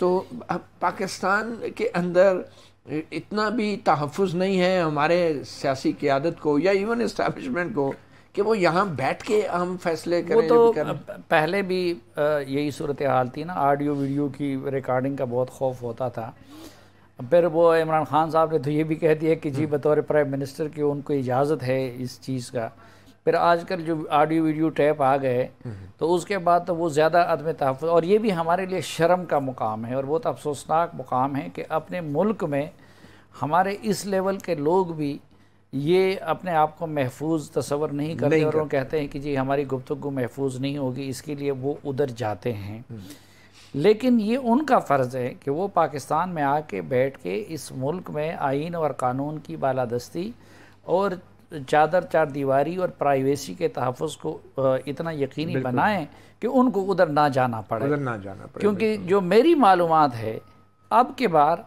تو اب پاکستان کے اندر اتنا بھی تحفظ نہیں ہے ہمارے سیاسی قیادت کو یا ایون اسٹیبلشمنٹ کو کہ وہ یہاں بیٹھ کے ہم فیصلے کریں. وہ تو پہلے بھی یہی صورتحال تھی نا، آڈیو ویڈیو کی ریکارڈنگ کا بہت خوف ہوتا تھا. پھر وہ عمران خان صاحب نے تو یہ بھی کہہ دیا کہ جی بطور پرائم منسٹر کی ان کو اجازت ہے اس چیز کا. پھر آج کل جو آڈیو ویڈیو ٹیپ آ گئے تو اس کے بعد تو وہ زیادہ عدم تحفظ، اور یہ بھی ہمارے لیے شرم کا مقام ہے اور بہت افسوسناک مقام ہے کہ اپنے ملک میں ہمارے اس لیول کے لوگ بھی یہ اپنے آپ کو محفوظ تصور نہیں کرتے اور وہ کہتے ہیں کہ جی ہماری گفتگو محفوظ نہیں ہوگی، اس کے لیے وہ ادھر جاتے ہیں. لیکن یہ ان کا فرض ہے کہ وہ پاکستان میں آ کے بیٹھ کے اس ملک میں آئین اور قانون کی بالادستی اور چار دیواری اور پرائیویسی کے تحفظ کو اتنا یقینی بنائیں کہ ان کو ادھر نہ جانا پڑے. کیونکہ جو میری معلومات ہے اب کے بار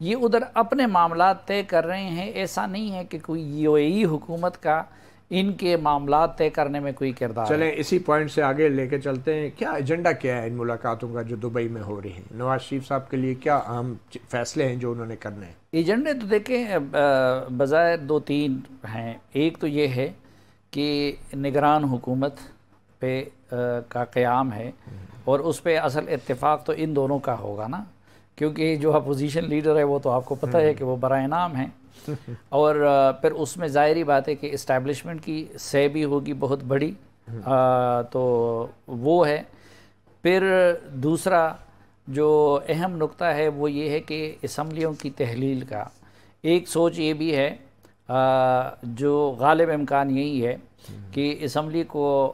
یہ ادھر اپنے معاملات طے کر رہے ہیں، ایسا نہیں ہے کہ کوئی UAE حکومت کا ان کے معاملات طے کرنے میں کوئی کردار. چلیں اسی پوائنٹ سے آگے لے کے چلتے ہیں. کیا ایجنڈا کیا ہے ان ملاقاتوں کا جو دبئی میں ہو رہی ہیں؟ نواز شریف صاحب کے لیے کیا اہم فیصلے ہیں جو انہوں نے کرنے ہیں؟ ایجنڈے تو دیکھیں بظاہر 2-3 ہیں. ایک تو یہ ہے کہ نگران حکومت پہ کا قیام ہے اور اس پہ اصل اتفاق تو ان دونوں کا ہوگا نا، کیونکہ جو اپوزیشن لیڈر ہے وہ تو آپ کو پتہ ہے کہ وہ برائے نام ہیں. اور پھر اس میں ظاہری بات ہے کہ اسٹیبلشمنٹ کی سے بھی ہوگی بہت بڑی، تو وہ ہے. پھر دوسرا جو اہم نقطہ ہے وہ یہ ہے کہ اسمبلیوں کی تحلیل کا ایک سوچ یہ بھی ہے، جو غالب امکان یہی ہے کہ اسمبلی کو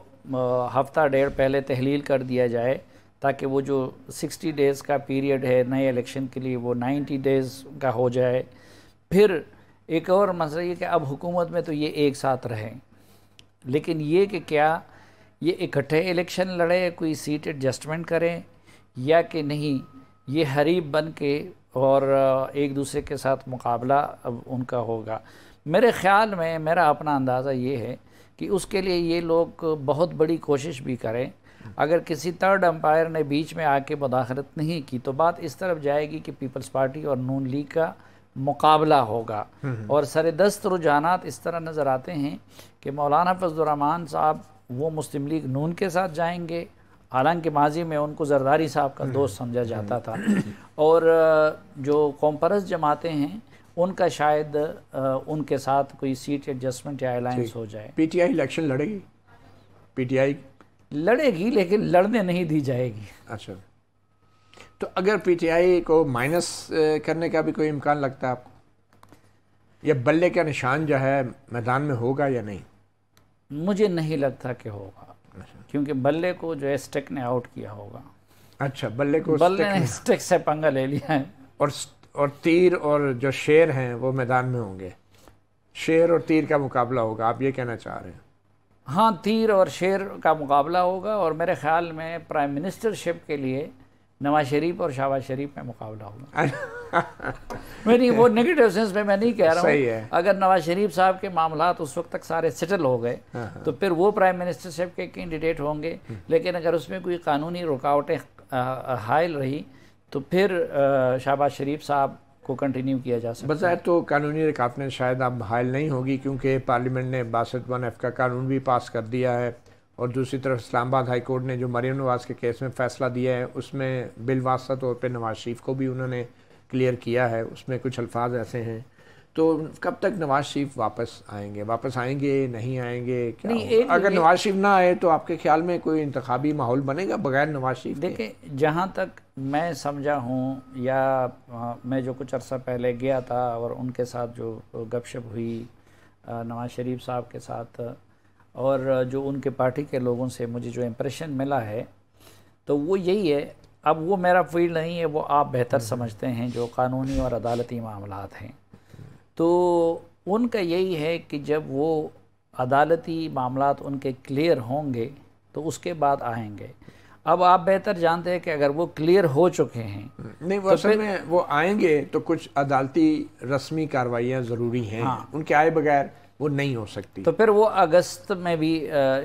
ہفتہ ڈیڑھ پہلے تحلیل کر دیا جائے تاکہ وہ جو 60 ڈیز کا پیریڈ ہے نئے الیکشن کے لیے وہ 90 ڈیز کا ہو جائے. پھر ایک اور مسئلہ یہ کہ اب حکومت میں تو یہ ایک ساتھ رہیں، لیکن یہ کہ کیا یہ اکٹھے الیکشن لڑے، کوئی سیٹ ایڈجسٹمنٹ کریں یا کہ نہیں، یہ حریف بن کے اور ایک دوسرے کے ساتھ مقابلہ اب ان کا ہوگا. میرے خیال میں میرا اپنا اندازہ یہ ہے کہ اس کے لیے یہ لوگ بہت بڑی کوشش بھی کریں. اگر کسی تھرڈ امپائر نے بیچ میں آ کے مداخلت نہیں کی تو بات اس طرف جائے گی کہ پیپلز پارٹی اور نون لیگ کا مقابلہ ہوگا. اور سردست رجحانات اس طرح نظر آتے ہیں کہ مولانا فضل الرحمان صاحب وہ مسلم لیگ نون کے ساتھ جائیں گے، حالانکہ ماضی میں ان کو زرداری صاحب کا دوست سمجھا جاتا تھا، اور جو قوم پرست جماعتیں ہیں ان کا شاید ان کے ساتھ کوئی سیٹ ایڈجسٹمنٹ یا الائنس ہو جائے. پی ٹی آئی الیکشن لڑے گی؟ پی ٹی آئی لڑے گی لیکن لڑنے نہیں دی جائے گی. اچھا، تو اگر پی ٹی آئی کو مائنس کرنے کا بھی کوئی امکان لگتا ہے آپ کو، یا بلے کا نشان جو ہے میدان میں ہوگا یا نہیں؟ مجھے نہیں لگتا کہ ہوگا، کیونکہ بلے کو جو ہے اسٹک نے آؤٹ کیا ہوگا. اچھا، بلے نے اسٹک سے پنگا لے لیا ہے. اور تیر اور جو شیر ہیں وہ میدان میں ہوں گے، شیر اور تیر کا مقابلہ ہوگا، آپ یہ کہنا چاہ رہے ہیں؟ ہاں، تیر اور شیر کا مقابلہ ہوگا، اور میرے خیال میں پرائم منسٹر شپ کے لیے نواز شریف اور شہباز شریف میں مقابلہ ہوگا. میں وہ نیگیٹو سینس میں نہیں کہہ رہا ہوں. اگر نواز شریف صاحب کے معاملات اس وقت تک سارے سیٹل ہو گئے تو پھر وہ پرائم منسٹر شپ کے کینڈیڈیٹ ہوں گے، لیکن اگر اس میں کوئی قانونی رکاوٹیں حائل رہی تو پھر شہباز شریف صاحب کو کنٹینیو کیا جا سکتا ہے. بظاہر تو قانونی رکاوٹیں شاید اب حائل نہیں ہوگی، کیونکہ پارلیمنٹ نے 62(1) کا قانون بھی پاس کر دیا ہے، اور دوسری طرف اسلام آباد ہائی کورٹ نے جو مریم نواز کے کیس میں فیصلہ دیا ہے اس میں بالواسطہ طور پہ نواز شریف کو بھی انہوں نے کلیئر کیا ہے. اس میں کچھ الفاظ ایسے ہیں. تو کب تک نواز شریف واپس آئیں گے؟ واپس آئیں گے، نہیں آئیں گے؟ اگر نواز شریف نہ آئے تو آپ کے خیال میں کوئی انتخابی ماحول بنے گا بغیر نواز شریف؟ دیکھیں، جہاں تک میں سمجھا ہوں یا میں جو کچھ عرصہ پہلے گیا تھا اور ان کے ساتھ جو گپ شپ ہوئی نواز شریف صاحب کے ساتھ، اور جو ان کے پارٹی کے لوگوں سے مجھے جو امپریشن ملا ہے تو وہ یہی ہے. اب وہ میرا فیلڈ نہیں ہے، وہ آپ بہتر سمجھتے ہیں جو قانونی اور عدالتی معاملات ہیں. تو ان کا یہی ہے کہ جب وہ عدالتی معاملات ان کے کلیئر ہوں گے تو اس کے بعد آئیں گے. اب آپ بہتر جانتے ہیں کہ اگر وہ کلیئر ہو چکے ہیں نہیں، وہ اصل میں وہ آئیں گے تو کچھ عدالتی رسمی کارروائیاں ضروری ہیں، ان کے آئے بغیر وہ نہیں ہو سکتی. تو پھر وہ اگست میں بھی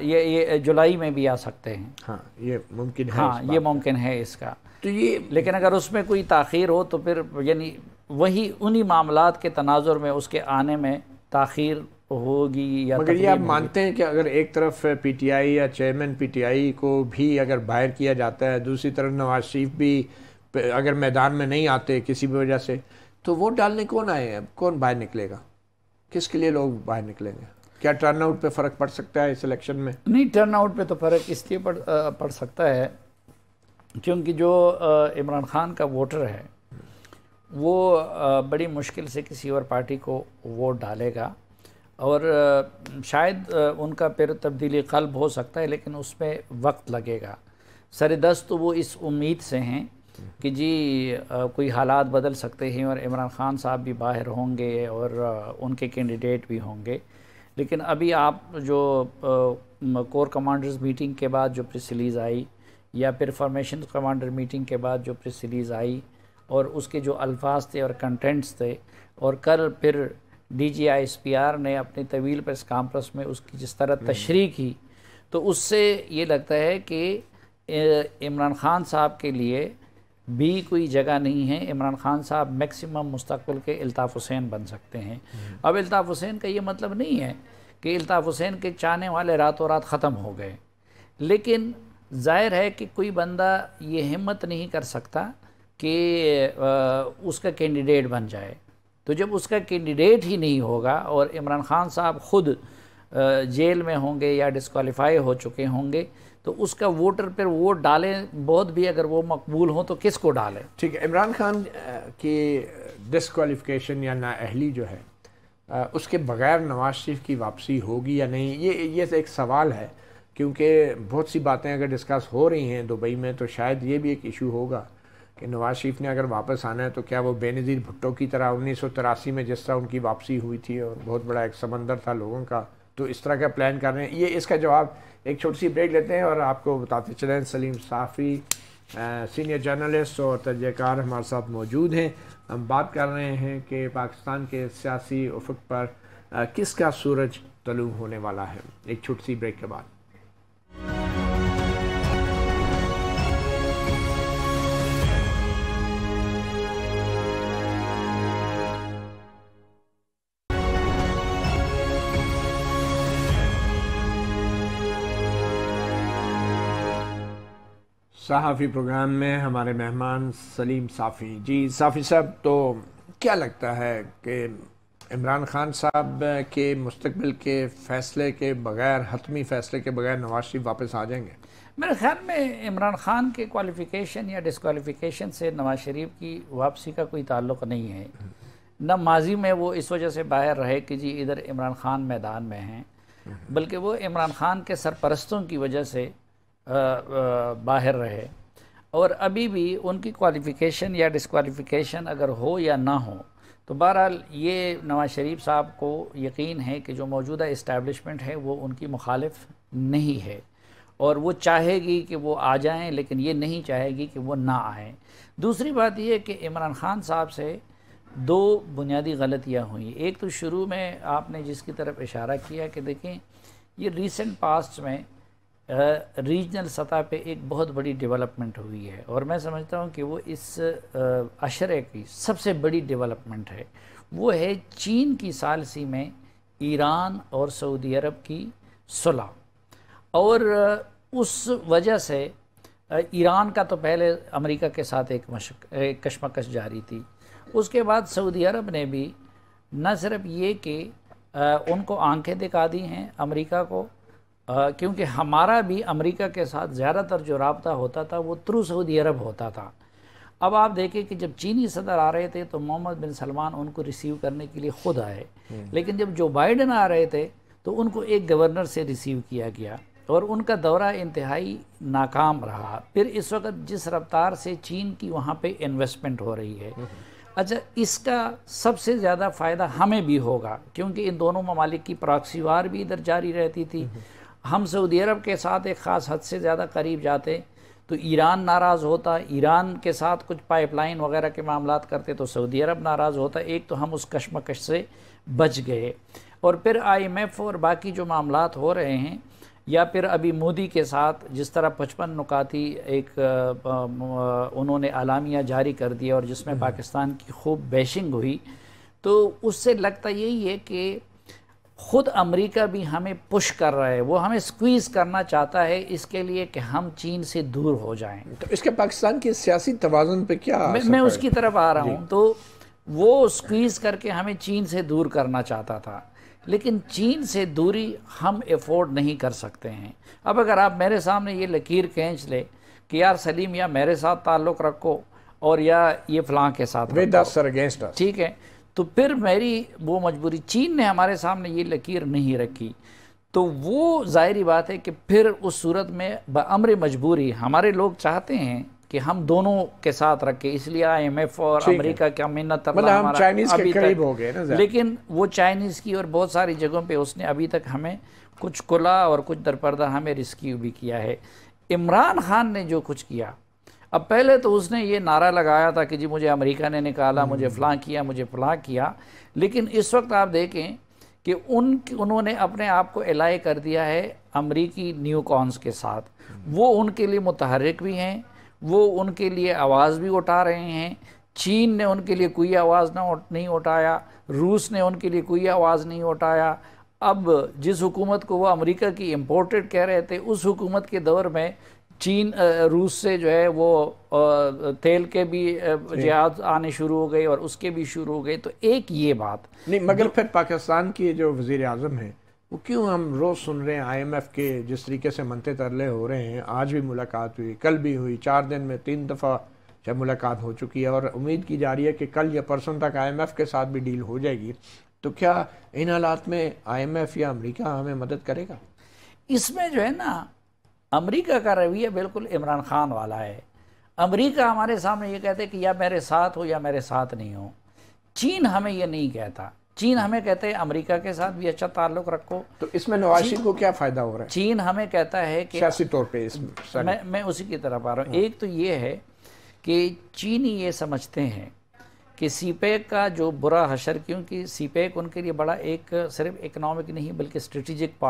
یہ جولائی میں بھی آ سکتے ہیں. ہاں، یہ ممکن ہے. ہاں، یہ ممکن ہے اس کا. تو یہ لیکن اگر اس میں کوئی تاخیر ہو تو پھر یعنی وہی انہی معاملات کے تناظر میں اس کے آنے میں تاخیر ہوگی یا مگر یہ آپ مانتے ہیں کہ اگر ایک طرف پی ٹی آئی یا چیئرمین پی ٹی آئی کو بھی اگر باہر کیا جاتا ہے، دوسری طرف نواز شریف بھی اگر میدان میں نہیں آتے کسی بھی وجہ سے، تو ووٹ ڈالنے کون آئے ہیں؟ کون باہر نکلے گا؟ کس کے لیے لوگ باہر نکلیں گے؟ کیا ٹرن آؤٹ پہ فرق پڑ سکتا ہے اس الیکشن میں؟ نہیں، ٹرن آؤٹ پہ تو فرق اس لیے پڑ سکتا ہے کیونکہ جو عمران خان کا ووٹر ہے وہ بڑی مشکل سے کسی اور پارٹی کو ووٹ ڈالے گا، اور شاید ان کا پھر تبدیلی قلب ہو سکتا ہے، لیکن اس میں وقت لگے گا۔ سر دست تو وہ اس امید سے ہیں کہ جی کوئی حالات بدل سکتے ہیں اور عمران خان صاحب بھی باہر ہوں گے اور ان کے کینڈیڈیٹ بھی ہوں گے، لیکن ابھی آپ جو کور کمانڈرز میٹنگ کے بعد جو پریس ریلیز آئی، یا پھر فارمیشن کمانڈر میٹنگ کے بعد جو پریس ریلیز آئی، اور اس کے جو الفاظ تھے اور کنٹینٹس تھے، اور کل پھر D G I S P R نے اپنی طویل پریس کانفرنس میں اس کی جس طرح تشریح کی، تو اس سے یہ لگتا ہے کہ عمران خان صاحب کے لیے بھی کوئی جگہ نہیں ہے۔ عمران خان صاحب میکسیمم مستقبل کے الطاف حسین بن سکتے ہیں۔ اب الطاف حسین کا یہ مطلب نہیں ہے کہ الطاف حسین کے چاہنے والے راتوں رات ختم ہو گئے، لیکن ظاہر ہے کہ کوئی بندہ یہ ہمت نہیں کر سکتا کہ اس کا کینڈیڈیٹ بن جائے، تو جب اس کا کینڈیڈیٹ ہی نہیں ہوگا اور عمران خان صاحب خود جیل میں ہوں گے یا ڈسکوالیفائی ہو چکے ہوں گے، تو اس کا ووٹر پھر ووٹ ڈالیں بہت بھی اگر وہ مقبول ہوں تو کس کو ڈالیں؟ ٹھیک ہے، عمران خان کی ڈسکوالیفیکیشن یا نااہلی جو ہے اس کے بغیر نواز شریف کی واپسی ہوگی یا نہیں، یہ ایک سوال ہے، کیونکہ بہت سی باتیں اگر ڈسکس ہو رہی ہیں دبئی میں، تو شاید یہ بھی ایک ایشو ہوگا کہ نواز شریف نے اگر واپس آنا ہے تو کیا وہ بے نظیر بھٹو کی طرح 1983 میں جس طرح ان کی واپسی ہوئی تھی اور بہت بڑا ایک سمندر تھا لوگوں کا، تو اس طرح کا پلان کر رہے ہیں؟ یہ اس کا جواب ایک چھوٹی سی بریک لیتے ہیں اور آپ کو بتاتے چلیں سلیم صافی سینئر جرنلسٹ اور تجزیہ کار ہمارے ساتھ موجود ہیں۔ ہم بات کر رہے ہیں کہ پاکستان کے سیاسی افق پر کس کا سورج طلوع ہونے والا ہے، ایک چھوٹی سی بریک کے بعد۔ صحافی پروگرام میں ہمارے مہمان سلیم صافی۔ جی صافی صاحب، تو کیا لگتا ہے کہ عمران خان صاحب کے مستقبل کے فیصلے کے بغیر، حتمی فیصلے کے بغیر نواز شریف واپس آ جائیں گے؟ میرے خیال میں عمران خان کے کوالیفیکیشن یا ڈسکوالیفیکیشن سے نواز شریف کی واپسی کا کوئی تعلق نہیں ہے، نہ ماضی میں وہ اس وجہ سے باہر رہے کہ جی ادھر عمران خان میدان میں ہیں، بلکہ وہ عمران خان کے سرپرستوں کی وجہ سے باہر رہے، اور ابھی بھی ان کی کوالیفیکیشن یا ڈسکوالیفیکیشن اگر ہو یا نہ ہو، تو بہرحال یہ نواز شریف صاحب کو یقین ہے کہ جو موجودہ اسٹیبلشمنٹ ہے وہ ان کی مخالف نہیں ہے، اور وہ چاہے گی کہ وہ آ جائیں، لیکن یہ نہیں چاہے گی کہ وہ نہ آئیں۔ دوسری بات یہ ہے کہ عمران خان صاحب سے دو بنیادی غلطیاں ہوئیں۔ ایک تو شروع میں آپ نے جس کی طرف اشارہ کیا کہ دیکھیں یہ ریسنٹ پاسٹ میں ریجنل سطح پہ ایک بہت بڑی ڈیولپمنٹ ہوئی ہے، اور میں سمجھتا ہوں کہ وہ اس عشرے کی سب سے بڑی ڈیولپمنٹ ہے، وہ ہے چین کی ثالثی میں ایران اور سعودی عرب کی صلح، اور اس وجہ سے ایران کا تو پہلے امریکہ کے ساتھ ایک کشمکش جاری تھی، اس کے بعد سعودی عرب نے بھی نہ صرف یہ کہ ان کو آنکھیں دکھا دی ہیں امریکہ کو، کیونکہ ہمارا بھی امریکہ کے ساتھ زیادہ تر جو رابطہ ہوتا تھا وہ تھرو سعودی عرب ہوتا تھا۔ اب آپ دیکھیں کہ جب چینی صدر آ رہے تھے تو محمد بن سلمان ان کو ریسیو کرنے کے لیے خود آئے، لیکن جب جو بائیڈن آ رہے تھے تو ان کو ایک گورنر سے ریسیو کیا گیا، اور ان کا دورہ انتہائی ناکام رہا۔ پھر اس وقت جس رفتار سے چین کی وہاں پہ انویسٹمنٹ ہو رہی ہے، اچھا اس کا سب سے زیادہ فائدہ ہمیں بھی ہوگا، کیونکہ ان دونوں ممالک کی پراکسی وار بھی ادھر جاری رہتی تھی، ہم سعودی عرب کے ساتھ ایک خاص حد سے زیادہ قریب جاتے تو ایران ناراض ہوتا، ایران کے ساتھ کچھ پائپ لائن وغیرہ کے معاملات کرتے تو سعودی عرب ناراض ہوتا، ایک تو ہم اس کشمکش سے بچ گئے۔ اور پھر IMF اور باقی جو معاملات ہو رہے ہیں، یا پھر ابھی مودی کے ساتھ جس طرح 55 نکاتی ایک انہوں نے اعلامیہ جاری کر دیا اور جس میں پاکستان کی خوب بیشنگ ہوئی، تو اس سے لگتا یہی ہے کہ خود امریکہ بھی ہمیں پش کر رہا ہے، وہ ہمیں سکویز کرنا چاہتا ہے اس کے لیے کہ ہم چین سے دور ہو جائیں۔ تو اس کے پاکستان کی سیاسی توازن پہ کیا اثر میں اس پڑے؟ کی طرف آ رہا ہوں، تو وہ سکویز کر کے ہمیں چین سے دور کرنا چاہتا تھا، لیکن چین سے دوری ہم افورڈ نہیں کر سکتے ہیں۔ اب اگر آپ میرے سامنے یہ لکیر کھینچ لے کہ یار سلیم یا میرے ساتھ تعلق رکھو اور یا یہ فلاں کے ساتھ with us or against us، ٹھیک ہے، تو پھر میری وہ مجبوری، چین نے ہمارے سامنے یہ لکیر نہیں رکھی، تو وہ ظاہری بات ہے کہ پھر اس صورت میں بامر مجبوری ہمارے لوگ چاہتے ہیں کہ ہم دونوں کے ساتھ رکھیں، اس لیے IMF اور امریکہ کا منت مطلب ہم چائنیز کے قریب ہو گئے نا، لیکن وہ چائنیز کی اور بہت ساری جگہوں پہ اس نے ابھی تک ہمیں کچھ کھلا اور کچھ درپردہ ہمیں ریسکیو بھی کیا ہے۔ عمران خان نے جو کچھ کیا، اب پہلے تو اس نے یہ نعرہ لگایا تھا کہ جی مجھے امریکہ نے نکالا، مجھے فلاں کیا، مجھے فلاں کیا، لیکن اس وقت آپ دیکھیں کہ انہوں نے اپنے آپ کو الائے کر دیا ہے امریکی نیو کونز کے ساتھ، وہ ان کے لیے متحرک بھی ہیں، وہ ان کے لیے آواز بھی اٹھا رہے ہیں۔ چین نے ان کے لیے کوئی آواز نہیں اٹھایا، روس نے ان کے لیے کوئی آواز نہیں اٹھایا۔ اب جس حکومت کو وہ امریکہ کی امپورٹڈ کہہ رہے تھے، اس حکومت کے دور میں چین روس سے جو ہے وہ تیل کے بھی جہاز آنے شروع ہو گئے اور اس کے بھی شروع ہو گئے۔ تو ایک یہ بات نہیں، مگر پھر پاکستان کی جو وزیر اعظم ہیں وہ کیوں ہم روز سن رہے ہیں IMF کے جس طریقے سے منتے ترلے ہو رہے ہیں، آج بھی ملاقات ہوئی، کل بھی ہوئی، 4 دن میں 3 دفعہ جب ملاقات ہو چکی ہے اور امید کی جا رہی ہے کہ کل یا پرسوں تک IMF کے ساتھ بھی ڈیل ہو جائے گی، تو کیا ان حالات میں IMF یا امریکہ ہمیں مدد کرے گا؟ اس میں جو ہے نا امریکہ کا رویہ بالکل عمران خان والا ہے۔ امریکہ ہمارے سامنے یہ کہتے کہ یا میرے ساتھ ہو یا میرے ساتھ نہیں ہو۔ چین ہمیں یہ نہیں کہتا، چین ہمیں کہتے ہیں امریکہ کے ساتھ بھی اچھا تعلق رکھو۔ تو اس میں نواز شریف کو کیا فائدہ ہو رہا ہے چین ہمیں کہتا ہے کہ سیاسی طور پہ؟ میں اسی کی طرف آ رہا ہوں۔ ایک تو یہ ہے کہ چینی یہ سمجھتے ہیں کہ سی پیک کا جو برا حشر، کیونکہ سی پیک ان کے لیے بڑا ایک صرف اکنامک نہیں بلکہ اسٹریٹجک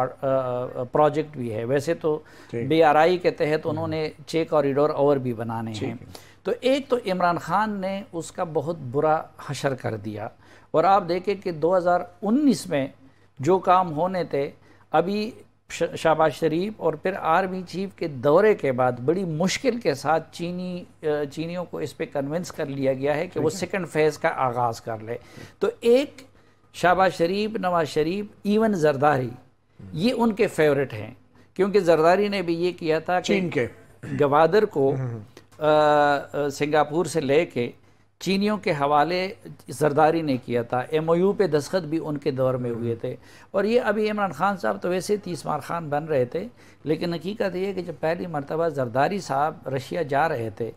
پروجیکٹ بھی ہے۔ ویسے تو BRI کے تحت انہوں نے 6 کوریڈور اور بھی بنانے ہیں، تو ایک تو عمران خان نے اس کا بہت برا حشر کر دیا۔ اور آپ دیکھیں کہ 2019 میں جو کام ہونے تھے، ابھی شہباز شریف اور پھر آرمی چیف کے دورے کے بعد بڑی مشکل کے ساتھ چینیوں کو اس پہ کنونس کر لیا گیا ہے کہ وہ سیکنڈ فیز کا آغاز کر لے۔ تو ایک شہباز شریف، نواز شریف، ایون زرداری، یہ ان کے فیورٹ ہیں، کیونکہ زرداری نے بھی یہ کیا تھا کہ چین کے گوادر کو سنگاپور سے لے کے چینیوں کے حوالے زرداری نے کیا تھا۔ MOU پہ دستخط بھی ان کے دور میں ہوئے تھے۔ اور یہ ابھی عمران خان صاحب تو ویسے 30 مار خان بن رہے تھے، لیکن حقیقت یہ ہے کہ جب پہلی مرتبہ زرداری صاحب رشیا جا رہے تھے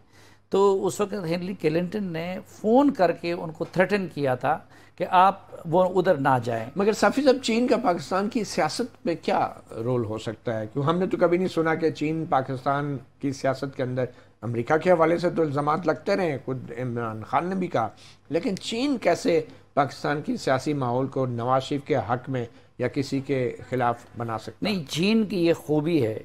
تو اس وقت ہنری کلنٹن نے فون کر کے ان کو تھریٹن کیا تھا کہ آپ وہ ادھر نہ جائیں۔ مگر صافی صاحب، چین کا پاکستان کی سیاست میں کیا رول ہو سکتا ہے؟ کیوں ہم نے تو کبھی نہیں سنا کہ چین پاکستان کی سیاست کے اندر، امریکہ کے حوالے سے تو الزامات لگتے رہے، خود عمران خان نے بھی کہا، لیکن چین کیسے پاکستان کی سیاسی ماحول کو نواز شریف کے حق میں یا کسی کے خلاف بنا سکتا؟ نہیں، چین کی یہ خوبی ہے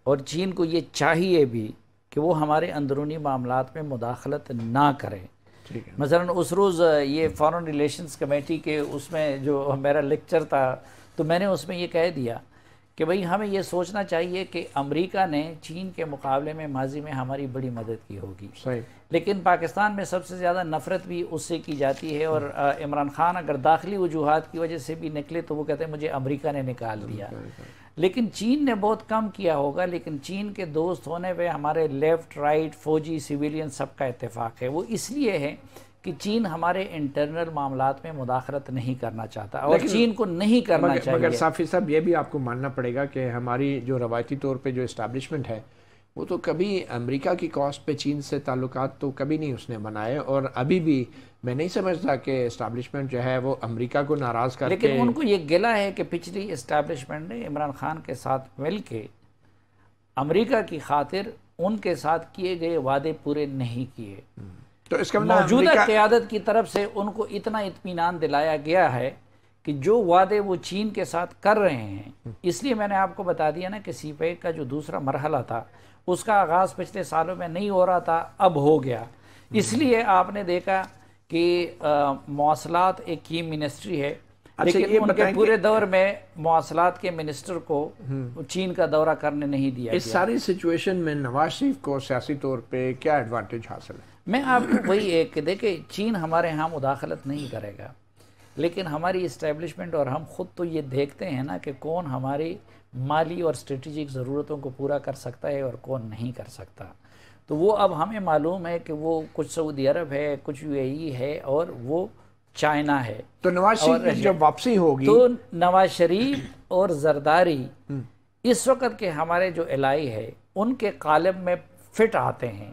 اور چین کو یہ چاہیے بھی کہ وہ ہمارے اندرونی معاملات میں مداخلت نہ کرے۔ مثلا اس روز یہ فارن ریلیشنز کمیٹی کے اس میں جو میرا لیکچر تھا، تو میں نے اس میں یہ کہہ دیا کہ بھئی ہمیں یہ سوچنا چاہیے کہ امریکہ نے چین کے مقابلے میں ماضی میں ہماری بڑی مدد کی ہوگی، لیکن پاکستان میں سب سے زیادہ نفرت بھی اس سے کی جاتی ہے۔ اور عمران خان اگر داخلی وجوہات کی وجہ سے بھی نکلے تو وہ کہتے ہیں مجھے امریکہ نے نکال دیا، لیکن چین نے بہت کم کیا ہوگا۔ لیکن چین کے دوست ہونے پہ ہمارے لیفٹ، رائٹ، فوجی، سویلین سب کا اتفاق ہے۔ وہ اس لیے ہے کہ چین ہمارے انٹرنل معاملات میں مداخلت نہیں کرنا چاہتا اور چین کو نہیں کرنا چاہیے۔ مگر صافی صاحب، یہ بھی آپ کو ماننا پڑے گا کہ ہماری جو روایتی طور پہ جو اسٹیبلشمنٹ ہے وہ تو کبھی امریکہ کی کاسٹ پہ چین سے تعلقات تو کبھی نہیں اس نے بنائے، اور ابھی بھی میں نہیں سمجھتا کہ اسٹیبلشمنٹ جو ہے وہ امریکہ کو ناراض کر کے، لیکن ان کو یہ گلہ ہے کہ پچھلی اسٹیبلشمنٹ نے عمران خان کے ساتھ مل کے امریکہ کی خاطر ان کے ساتھ کیے گئے وعدے پورے نہیں کیے۔ تو اس کا موجودہ قیادت کی طرف سے ان کو اتنا اطمینان دلایا گیا ہے کہ جو وعدے وہ چین کے ساتھ کر رہے ہیں، اس لیے میں نے آپ کو بتا دیا نا کہ سی پیک کا جو دوسرا مرحلہ تھا اس کا آغاز پچھلے سالوں میں نہیں ہو رہا تھا، اب ہو گیا۔ اس لیے آپ نے دیکھا کہ مواصلات ایک کی منسٹری ہے، لیکن ان کے پورے دور میں مواصلات کے منسٹر کو چین کا دورہ کرنے نہیں دیا گیا۔ اس ساری سچویشن میں نواز شریف کو سیاسی طور پہ کیا ایڈوانٹیج حاصل ہے؟ میں آپ کو وہی ایک کہ دیکھیں، چین ہمارے ہاں مداخلت نہیں کرے گا، لیکن ہماری اسٹیبلشمنٹ اور ہم خود تو یہ دیکھتے ہیں نا کہ کون ہماری مالی اور اسٹریٹجک ضرورتوں کو پورا کر سکتا ہے اور کون نہیں کر سکتا۔ تو وہ اب ہمیں معلوم ہے کہ وہ کچھ سعودی عرب ہے، کچھ یو اے ای ہے اور وہ چائنا ہے۔ تو نواز شریف کی جب واپسی ہوگی تو نواز شریف اور زرداری اس وقت کے ہمارے جو الائی ہے ان کے قالب میں فٹ آتے ہیں،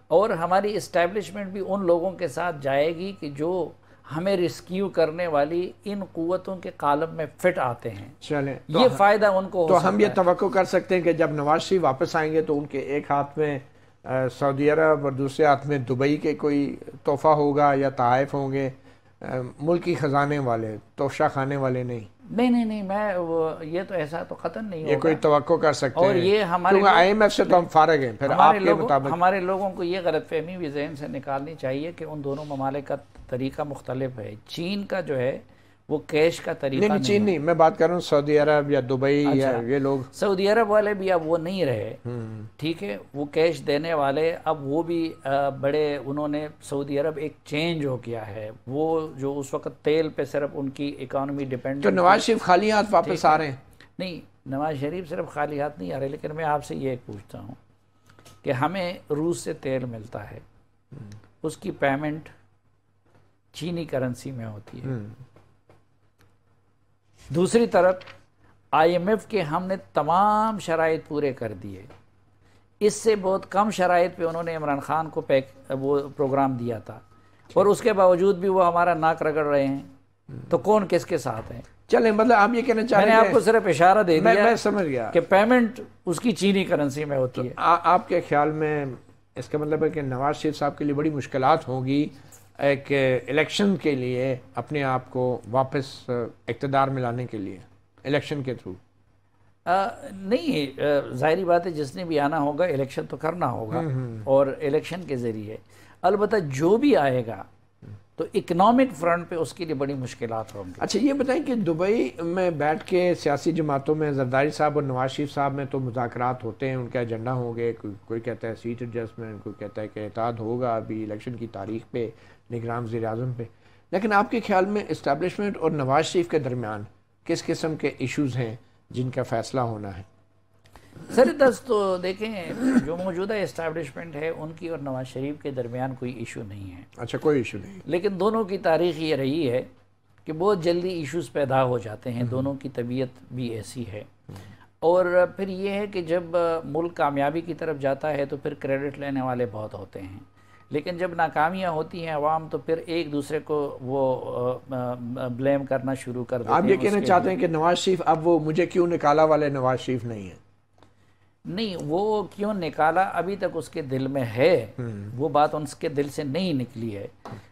اور ہماری اسٹیبلشمنٹ بھی ان لوگوں کے ساتھ جائے گی کہ جو ہمیں ریسکیو کرنے والی ان قوتوں کے قالب میں فٹ آتے ہیں۔ چلیں، یہ فائدہ ان کو ہو سکتا ہے۔ تو ہم یہ توقع کر سکتے ہیں کہ جب نواز شریف واپس آئیں گے تو ان کے ایک ہاتھ میں سعودی عرب اور دوسرے ہاتھ میں دبئی کے کوئی تحفہ ہوگا یا تحائف ہوں گے، ملکی خزانے والے، توشہ خانے والے نہیں؟ نہیں، میں یہ تو ایسا تو قطعاً نہیں ہوگا، یہ کوئی توقع کر سکتے ہیں؟ اور یہ ہمارے آئی ایم ایف سے تو ہم فارغ ہیں، پھر آپ کے مطابق ہمارے لوگوں کو یہ غلط فہمی بھی ذہن سے نکالنی چاہیے کہ ان دونوں ممالک کا طریقہ مختلف ہے۔ چین کا جو ہے وہ کیش کا طریقہ نہیں، چین نہیں، میں بات کر رہا ہوں سعودی عرب یا دبئی یا یہ لوگ۔ سعودی عرب والے بھی اب وہ نہیں رہے، ٹھیک ہے، وہ کیش دینے والے اب وہ بھی بڑے، انہوں نے سعودی عرب ایک چینج ہو گیا ہے، وہ جو اس وقت تیل پہ صرف ان کی اکانومی ڈیپینڈ۔ تو نواز شریف خالی ہاتھ واپس آ رہے ہیں؟ نہیں، نواز شریف صرف خالی ہاتھ نہیں آ رہے، لیکن میں آپ سے یہ پوچھتا ہوں کہ ہمیں روس سے تیل ملتا ہے، اس کی پیمنٹ چینی کرنسی میں ہوتی ہے، دوسری طرف آئی ایم ایف کے ہم نے تمام شرائط پورے کر دیے، اس سے بہت کم شرائط پہ انہوں نے عمران خان کو وہ پروگرام دیا تھا، اور اس کے باوجود بھی وہ ہمارا ناک رگڑ رہے ہیں، تو کون کس کے ساتھ ہیں؟ چلیں، مطلب آپ یہ کہنا چاہ رہے ہیں، میں نے آپ کو صرف اشارہ دے دیا، میں سمجھ گیا کہ پیمنٹ اس کی چینی کرنسی میں ہوتی ہے۔ آپ کے خیال میں اس کا مطلب ہے کہ نواز شریف صاحب کے لیے بڑی مشکلات ہوں گی ایک الیکشن کے لیے اپنے آپ کو واپس اقتدار میں لانے کے لیے، الیکشن کے تھرو؟ نہیں، ظاہری بات ہے، جس نے بھی آنا ہوگا الیکشن تو کرنا ہوگا، اور الیکشن کے ذریعے البتہ جو بھی آئے گا تو اکنامک فرنٹ پہ اس کے لیے بڑی مشکلات ہوں گی۔ اچھا، یہ بتائیں کہ دبئی میں بیٹھ کے سیاسی جماعتوں میں زرداری صاحب اور نواز شریف صاحب میں تو مذاکرات ہوتے ہیں، ان کا ایجنڈا ہوں گے، کوئی کہتا ہے سیٹ ایڈجسٹمنٹ، کوئی کہتا ہے کہ اتحاد ہوگا ابھی الیکشن کی تاریخ پہ، نگران وزیر اعظم پہ، لیکن آپ کے خیال میں اسٹیبلشمنٹ اور نواز شریف کے درمیان کس قسم کے ایشوز ہیں جن کا فیصلہ ہونا ہے؟ سر دست تو دیکھیں، جو موجودہ اسٹیبلشمنٹ ہے ان کی اور نواز شریف کے درمیان کوئی ایشو نہیں ہے۔ اچھا، کوئی ایشو نہیں، لیکن دونوں کی تاریخ یہ رہی ہے کہ بہت جلدی ایشوز پیدا ہو جاتے ہیں، دونوں کی طبیعت بھی ایسی ہے، اور پھر یہ ہے کہ جب ملک کامیابی کی طرف جاتا ہے تو پھر کریڈٹ لینے والے بہت ہوتے ہیں، لیکن جب ناکامیاں ہوتی ہیں عوام تو پھر ایک دوسرے کو وہ بلیم کرنا شروع کر دیتے ہیں۔ آپ یہ کہنا چاہتے ہیں کہ نواز شریف اب وہ مجھے کیوں نکالا والے نواز شریف نہیں ہے؟ نہیں، وہ کیوں نکالا ابھی تک اس کے دل میں ہے، وہ بات ان کے دل سے نہیں نکلی ہے،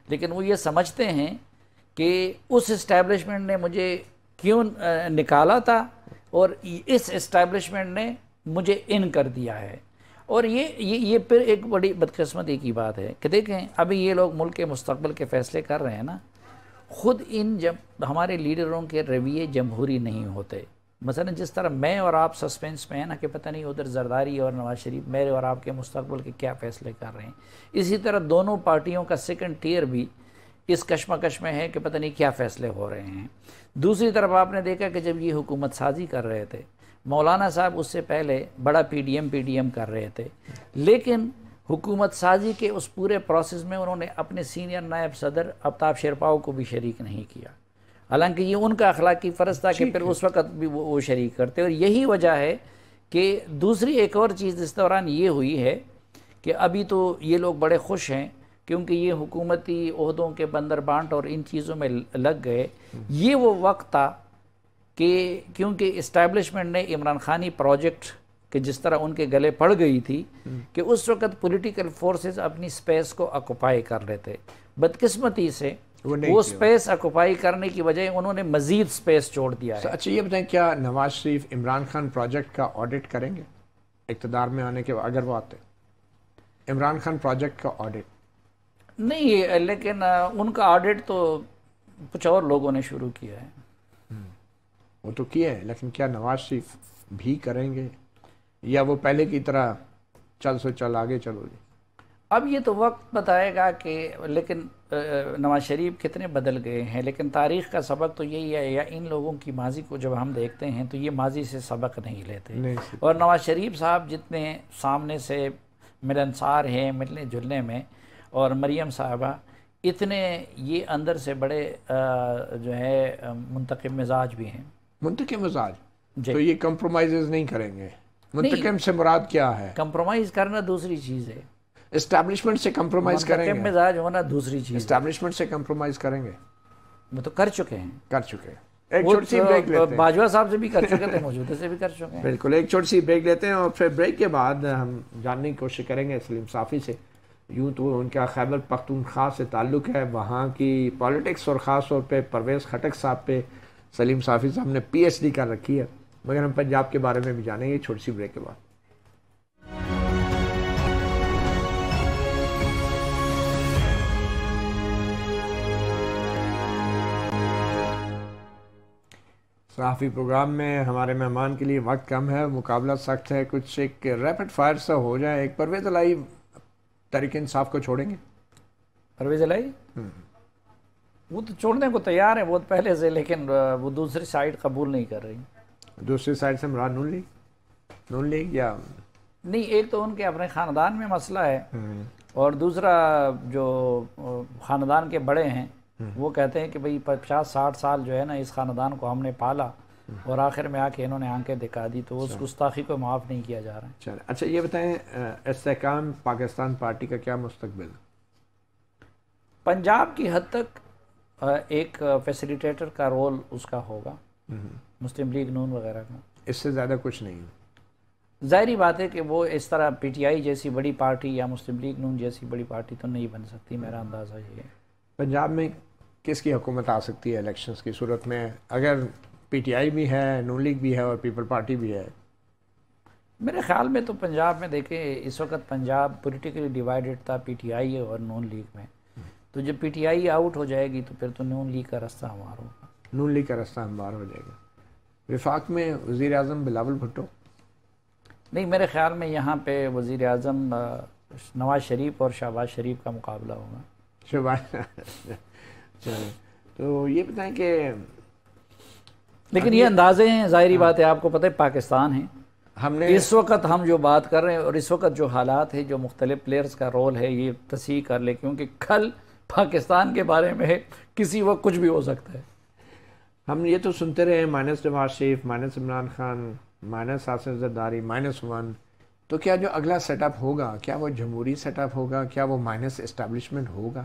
لیکن وہ یہ سمجھتے ہیں کہ اس اسٹیبلشمنٹ نے مجھے کیوں نکالا تھا اور اس اسٹیبلشمنٹ نے مجھے ان کر دیا ہے، اور یہ پھر ایک بڑی بدقسمتی کی بات ہے کہ دیکھیں ابھی یہ لوگ ملک کے مستقبل کے فیصلے کر رہے ہیں نا، خود ہمارے لیڈروں کے رویے جمہوری نہیں ہوتے۔ مثلا جس طرح میں اور آپ سسپینس میں ہیں نا کہ پتہ نہیں ادھر زرداری اور نواز شریف میرے اور آپ کے مستقبل کے کیا فیصلے کر رہے ہیں، اسی طرح دونوں پارٹیوں کا سیکنڈ ٹیئر بھی اس کشمکش میں ہے کہ پتہ نہیں کیا فیصلے ہو رہے ہیں۔ دوسری طرف آپ نے دیکھا کہ جب یہ حکومت سازی کر رہے تھے، مولانا صاحب اس سے پہلے بڑا پی ڈی ایم کر رہے تھے، لیکن حکومت سازی کے اس پورے پروسیس میں انہوں نے اپنے سینئر نائب صدر آفتاب شیرپاؤ کو بھی شریک نہیں کیا، حالانکہ یہ ان کا اخلاقی فرض تھا کہ پھر اس وقت بھی وہ شریک کرتے، اور یہی وجہ ہے کہ دوسری ایک اور چیز اس دوران یہ ہوئی ہے کہ ابھی تو یہ لوگ بڑے خوش ہیں کیونکہ یہ حکومتی عہدوں کے بندر بانٹ اور ان چیزوں میں لگ گئے۔ یہ وہ وقت تھا کہ کیونکہ اسٹیبلشمنٹ نے عمران خانی پروجیکٹ کہ جس طرح ان کے گلے پڑ گئی تھی کہ اس وقت پولیٹیکل فورسز اپنی سپیس کو آکوپائی کر رہے تھے، بدقسمتی سے وہ سپیس اکوپائی کرنے کی بجائے انہوں نے مزید سپیس چھوڑ دیا ہے۔ اچھا یہ بتائیں، کیا نواز شریف عمران خان پروجیکٹ کا آڈٹ کریں گے اقتدار میں آنے کے بعد، اگر وہ آتے؟ عمران خان پروجیکٹ کا آڈٹ نہیں، لیکن ان کا آڈٹ تو کچھ اور لوگوں نے شروع کیا ہے۔ وہ تو کیا ہے، لیکن کیا نواز شریف بھی کریں گے، یا وہ پہلے کی طرح چل سو چل آگے چلو جی؟ اب یہ تو وقت بتائے گا کہ، لیکن نواز شریف کتنے بدل گئے ہیں، لیکن تاریخ کا سبق تو یہی ہے، یا ان لوگوں کی ماضی کو جب ہم دیکھتے ہیں تو یہ ماضی سے سبق نہیں لیتے، اور نواز شریف صاحب جتنے سامنے سے ملنسار ہیں ملنے جلنے میں، اور مریم صاحبہ اتنے یہ اندر سے بڑے جو ہے منتقم مزاج بھی ہیں۔ منتقم مزاج، تو یہ کمپرومائزز نہیں کریں گے؟ منتقم سے مراد کیا ہے؟ کمپرومائز کرنا دوسری چیز ہے، اسٹیبلشمنٹ سے کمپرومائز کریں گے؟ منتقم مزاج ہونا دوسری چیز ہے۔ اسٹیبلشمنٹ سے کمپرومائز کریں گے؟ وہ تو کر چکے ہیں، کر چکے ہیں۔ ایک چھوٹی سی بریک لیتے ہیں، باجوہ صاحب سے بھی کر چکے تھے، موجودہ سے بھی کر چکے ہیں۔ بالکل، ایک چھوٹی سی بریک لیتے ہیں، اور پھر بریک کے بعد ہم جاننے کی کوشش کریں گے سلیم صافی سے۔ یوں تو ان کا خیبر پختونخوا سے تعلق ہے، وہاں کی پالیٹکس اور خاص طور پہ پرویز خٹک صاحب پہ سلیم صافی صاحب نے پی ایچ ڈی کر رکھی ہے، مگر ہم پنجاب کے بارے میں بھی جانیں گے چھوٹی سی بریک کے بعد۔ صحافی پروگرام میں ہمارے مہمان کے لیے وقت کم ہے، مقابلہ سخت ہے، کچھ ایک ریپڈ فائر سا ہو جائے۔ ایک پرویز الہی تحریک انصاف کو چھوڑیں گے؟ پرویز الہی وہ تو چھوڑنے کو تیار ہے بہت پہلے سے، لیکن وہ دوسری سائیڈ قبول نہیں کر رہی۔ دوسری سائیڈ سے مراد نون لیگ یا نہیں، ایک تو ان کے اپنے خاندان میں مسئلہ ہے، اور دوسرا جو خاندان کے بڑے ہیں وہ کہتے ہیں کہ بھئی 50-60 سال جو ہے نا اس خاندان کو ہم نے پالا، اور آخر میں آ کے انہوں نے آنکھیں دکھا دی، تو اس گستاخی کو معاف نہیں کیا جا رہا ہے۔ چلیں، اچھا یہ بتائیں، استحکام پاکستان پارٹی کا کیا مستقبل؟ پنجاب کی حد تک ایک فیسیلیٹیٹر کا رول اس کا ہوگا، مسلم لیگ نون وغیرہ کا، اس سے زیادہ کچھ نہیں۔ ظاہری بات ہے کہ وہ اس طرح پی ٹی آئی جیسی بڑی پارٹی یا مسلم لیگ نون جیسی بڑی پارٹی تو نہیں بن سکتی، میرا اندازہ یہ ہے۔ پنجاب میں کس کی حکومت آ سکتی ہے الیکشنز کی صورت میں، اگر پی ٹی آئی بھی ہے، نون لیگ بھی ہے اور پیپل پارٹی بھی ہے؟ میرے خیال میں تو پنجاب میں دیکھیں اس وقت پنجاب پولیٹیکلی ڈیوائیڈڈ تھا پی ٹی آئی اور نون لیگ میں، تو جب پی ٹی آئی آؤٹ ہو جائے گی تو پھر تو نون لیگ کا رستہ ہموار ہوگا۔ نون لیگ کا رستہ ہموار ہو جائے گا۔ وفاق میں وزیر اعظم بلاول بھٹو؟ نہیں، میرے خیال میں یہاں پہ وزیر اعظم نواز شریف اور شہباز شریف کا مقابلہ ہوگا۔ شہباز، چلیں تو یہ بتائیں کہ لیکن یہ اندازے ہیں، ظاہری بات ہے، آپ کو پتہ ہے پاکستان ہے، ہم نے اس وقت ہم جو بات کر رہے ہیں اور اس وقت جو حالات ہیں، جو مختلف پلیئرز کا رول ہے، یہ تصحیح کر لے، کیونکہ کل پاکستان کے بارے میں کسی وقت کچھ بھی ہو سکتا ہے۔ ہم یہ تو سنتے رہے ہیں minus Nawaz Sharif, minus Imran Khan, minus حسن زرداری، -1، تو کیا جو اگلا سیٹ اپ ہوگا کیا وہ جمہوری سیٹ اپ ہوگا؟ کیا وہ مائنس اسٹیبلشمنٹ ہوگا؟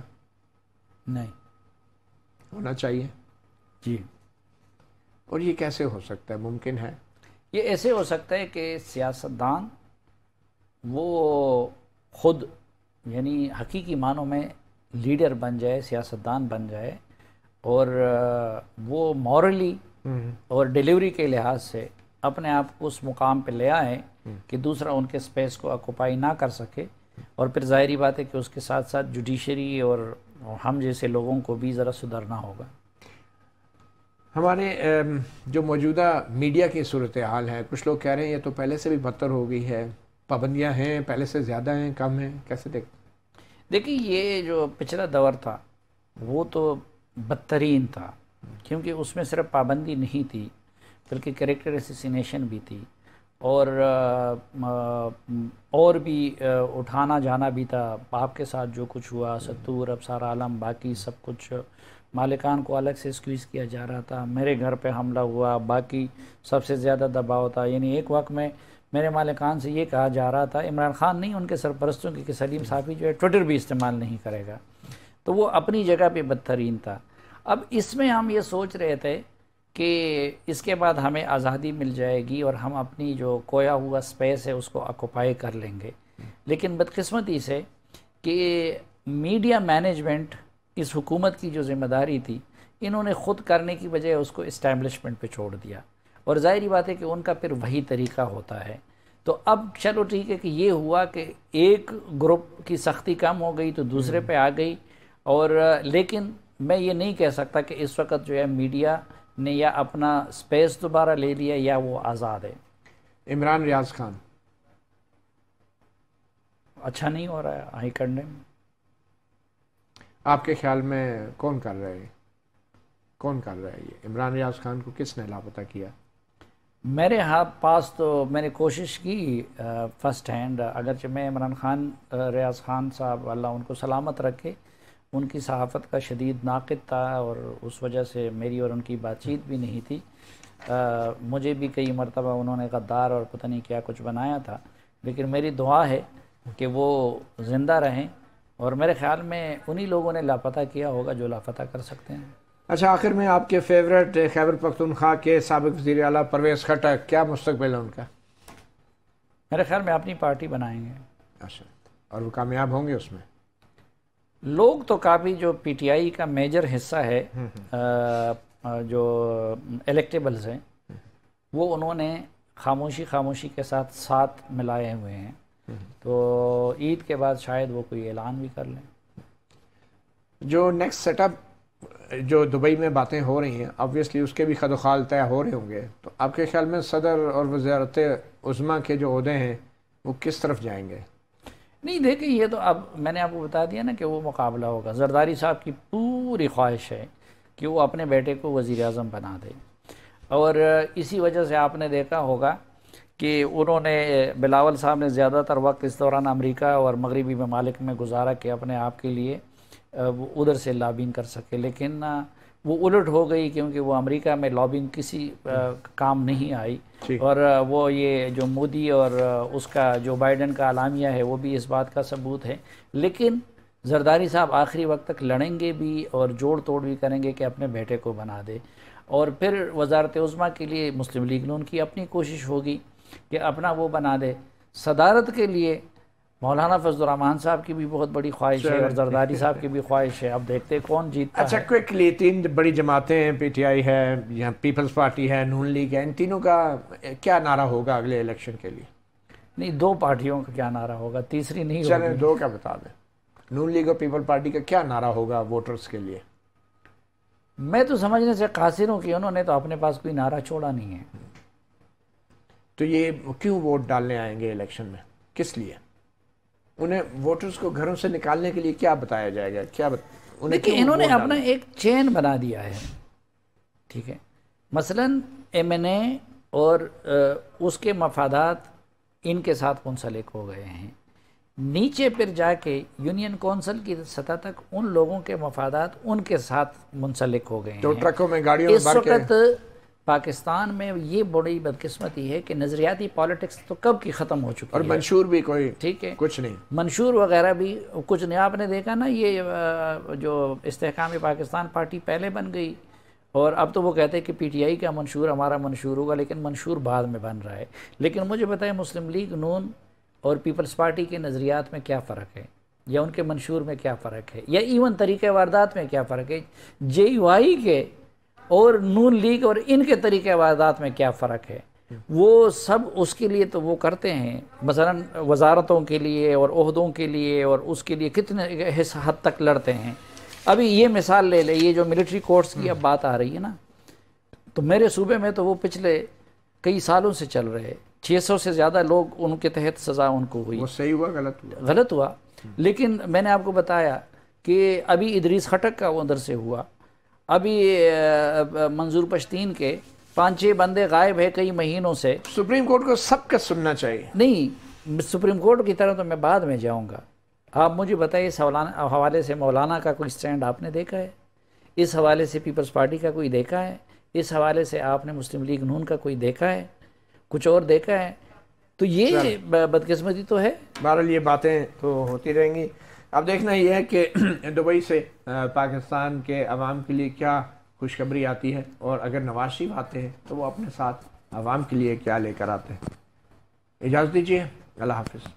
نہیں ہونا چاہیے جی۔ اور یہ کیسے ہو سکتا ہے، ممکن ہے؟ یہ ایسے ہو سکتا ہے کہ سیاستدان وہ خود یعنی حقیقی معنوں میں لیڈر بن جائے، سیاستدان بن جائے، اور وہ مورلی اور ڈیلیوری کے لحاظ سے اپنے آپ کو اس مقام پہ لے آئے کہ دوسرا ان کے سپیس کو آکوپائی نہ کر سکے، اور پھر ظاہری بات ہے کہ اس کے ساتھ ساتھ جوڈیشری اور ہم جیسے لوگوں کو بھی ذرا سدھرنا ہوگا۔ ہمارے جو موجودہ میڈیا کی صورتحال ہے، کچھ لوگ کہہ رہے ہیں یہ تو پہلے سے بھی بدتر ہو گئی ہے، پابندیاں ہیں، پہلے سے زیادہ ہیں، کم ہیں، کیسے دیکھیں یہ جو پچھلا دور تھا وہ تو بدترین تھا، کیونکہ اس میں صرف پابندی نہیں تھی بلکہ کریکٹر اسیسینیشن بھی تھی، اور بھی اٹھانا جانا بھی تھا۔ آپ کے ساتھ جو کچھ ہوا، ستور، ابصار عالم، باقی سب کچھ، مالکان کو الگ سے سکویز کیا جا رہا تھا، میرے گھر پہ حملہ ہوا، باقی سب سے زیادہ دباؤ تھا۔ یعنی ایک وقت میں میرے مالکان سے یہ کہا جا رہا تھا، عمران خان نہیں، ان کے سرپرستوں کی، کہ سلیم صافی جو ہے ٹویٹر بھی استعمال نہیں کرے گا، تو وہ اپنی جگہ پہ بدترین تھا۔ اب اس میں ہم یہ سوچ رہے تھے کہ اس کے بعد ہمیں آزادی مل جائے گی اور ہم اپنی جو کھویا ہوا سپیس ہے اس کو آکوپائی کر لیں گے، لیکن بدقسمتی سے کہ میڈیا مینجمنٹ اس حکومت کی جو ذمہ داری تھی انہوں نے خود کرنے کی بجائے اس کو اسٹیبلشمنٹ پہ چھوڑ دیا، اور ظاہری بات ہے کہ ان کا پھر وہی طریقہ ہوتا ہے۔ تو اب چلو ٹھیک ہے کہ یہ ہوا کہ ایک گروپ کی سختی کم ہو گئی تو دوسرے پہ آ گئی، اور لیکن میں یہ نہیں کہہ سکتا کہ اس وقت جو ہے میڈیا نے یا اپنا سپیس دوبارہ لے لیا یا وہ آزاد ہے۔ عمران ریاض خان اچھا نہیں ہو رہا ہے ہائی کرنے میں۔ آپ کے خیال میں کون کر رہا ہے یہ عمران ریاض خان کو کس نے لاپتہ کیا؟ میرے پاس تو میں نے کوشش کی فرسٹ ہینڈ، اگرچہ میں عمران خان ریاض خان صاحب اللہ ان کو سلامت رکھے، ان کی صحافت کا شدید ناقد تھا اور اس وجہ سے میری اور ان کی بات چیت بھی نہیں تھی۔ مجھے بھی کئی مرتبہ انہوں نے غدار اور پتہ نہیں کیا کچھ بنایا تھا، لیکن میری دعا ہے کہ وہ زندہ رہیں، اور میرے خیال میں انہی لوگوں نے لاپتہ کیا ہوگا جو لاپتہ کر سکتے ہیں۔ اچھا، آخر میں آپ کے فیورٹ خیبر پختونخوا کے سابق وزیر اعلیٰ پرویز خٹک، کیا مستقبل ہے ان کا؟ میرے خیال میں اپنی پارٹی بنائیں گے۔ اچھا، اور وہ کامیاب ہوں گے اس میں؟ لوگ تو کافی جو پی ٹی آئی کا میجر حصہ ہے جو الیکٹیبلز ہیں وہ انہوں نے خاموشی کے ساتھ ملائے ہوئے ہیں، تو عید کے بعد شاید وہ کوئی اعلان بھی کر لیں۔ جو نیکسٹ سیٹ اپ جو دبئی میں باتیں ہو رہی ہیں، آبویسلی اس کے بھی خد و خال طے ہو رہے ہوں گے، تو آپ کے خیال میں صدر اور وزارت عظمیٰ کے جو عہدے ہیں وہ کس طرف جائیں گے؟ نہیں دیکھیں، یہ تو اب میں نے آپ کو بتا دیا نا کہ وہ مقابلہ ہوگا۔ زرداری صاحب کی پوری خواہش ہے کہ وہ اپنے بیٹے کو وزیر اعظم بنا دے، اور اسی وجہ سے آپ نے دیکھا ہوگا کہ انہوں نے بلاول صاحب نے زیادہ تر وقت اس دوران امریکہ اور مغربی ممالک میں گزارا کہ اپنے آپ کے لیے وہ ادھر سے لابنگ کر سکے، لیکن وہ الٹ ہو گئی کیونکہ وہ امریکہ میں لابنگ کسی کام نہیں آئی، اور وہ یہ جو مودی اور اس کا جو بائیڈن کا اعلامیہ ہے وہ بھی اس بات کا ثبوت ہے۔ لیکن زرداری صاحب آخری وقت تک لڑیں گے بھی اور جوڑ توڑ بھی کریں گے کہ اپنے بیٹے کو بنا دے، اور پھر وزارت عظمیٰ کے لیے مسلم لیگ نون کی اپنی کوشش ہوگی کہ اپنا وہ بنا دے۔ صدارت کے لیے مولانا فضل الرحمان صاحب کی بھی بہت بڑی خواہش ہے اور زرداری صاحب کی بھی خواہش ہے، اب دیکھتے کون جیتتا ہے۔ اچھا، کوئکلی، تین بڑی جماعتیں ہیں، پی ٹی آئی ہے، یہاں پیپلز پارٹی ہے، نون لیگ ہے، ان تینوں کا کیا نعرہ ہوگا اگلے الیکشن کے لیے؟ نہیں، دو پارٹیوں کا کیا نعرہ ہوگا، تیسری نہیں ہوگی۔ چلیں دو کا بتا دیں، نون لیگ اور پیپل پارٹی کا کیا نعرہ ہوگا ووٹرز کے لیے؟ میں تو سمجھنے سے قاصر ہوں کہ انہوں نے تو اپنے پاس کوئی نعرہ چھوڑا نہیں ہے۔ تو یہ کیوں ووٹ ڈالنے آئیں گے الیکشن میں؟ کس لیے؟ انہیں ووٹرز کو گھروں سے نکالنے کے لیے کیا بتایا جائے گا؟ دیکھیں، انہوں نے اپنا ایک چین بنا دیا ہے، ٹھیک ہے، مثلا ایم این اے اور اس کے مفادات ان کے ساتھ منسلک ہو گئے ہیں، نیچے پھر جا کے یونین کونسل کی سطح تک ان لوگوں کے مفادات ان کے ساتھ منسلک ہو گئے ہیں۔ تو ٹرکوں میں گاڑیوں میں اس وقت پاکستان میں یہ بڑی بدقسمتی ہے کہ نظریاتی پالیٹکس تو کب کی ختم ہو چکی ہے، اور منشور بھی کوئی ٹھیک ہے، کچھ نہیں، منشور وغیرہ بھی کچھ نہیں۔ آپ نے دیکھا نا یہ جو استحکام پاکستان پارٹی پہلے بن گئی، اور اب تو وہ کہتے ہیں کہ پی ٹی آئی کا منشور ہمارا منشور ہوگا، لیکن منشور بعد میں بن رہا ہے۔ لیکن مجھے بتائیں مسلم لیگ نون اور پیپلز پارٹی کے نظریات میں کیا فرق ہے، یا ان کے منشور میں کیا فرق ہے، یا ایون طریقہ واردات میں کیا فرق ہے؟ جے یو آئی کے اور نون لیگ اور ان کے طریقہ واردات میں کیا فرق ہے؟ وہ سب اس کے لیے تو وہ کرتے ہیں، مثلا وزارتوں کے لیے اور عہدوں کے لیے، اور اس کے لیے کتنے حد تک لڑتے ہیں۔ ابھی یہ مثال لے لے، یہ جو ملٹری کورٹس کی اب بات آ رہی ہے نا، تو میرے صوبے میں تو وہ پچھلے کئی سالوں سے چل رہے، 600 سے زیادہ لوگ ان کے تحت سزا ان کو ہوئی۔ وہ صحیح ہوا غلط ہوا؟ غلط ہوا، لیکن میں نے آپ کو بتایا کہ ابھی ادریس خٹک کا وہ اندر سے ہوا، ابھی منظور پشتین کے 5-6 بندے غائب ہیں کئی مہینوں سے۔ سپریم کورٹ کو سب کا سننا چاہیے۔ نہیں، سپریم کورٹ کی طرح تو میں بعد میں جاؤں گا۔ آپ مجھے بتائیے، اس حوالے سے مولانا کا کوئی سٹینڈ آپ نے دیکھا ہے؟ اس حوالے سے پیپلز پارٹی کا کوئی دیکھا ہے؟ اس حوالے سے آپ نے مسلم لیگ نون کا کوئی دیکھا ہے؟ کچھ اور دیکھا ہے؟ تو یہ بدقسمتی تو ہے۔ بہرحال یہ باتیں تو ہوتی رہیں گی۔ اب دیکھنا یہ ہے کہ دبئی سے پاکستان کے عوام کے لیے کیا خوشخبری آتی ہے، اور اگر نواز شریف آتے ہیں تو وہ اپنے ساتھ عوام کے لیے کیا لے کر آتے ہیں۔ اجازت دیجیے، اللہ حافظ۔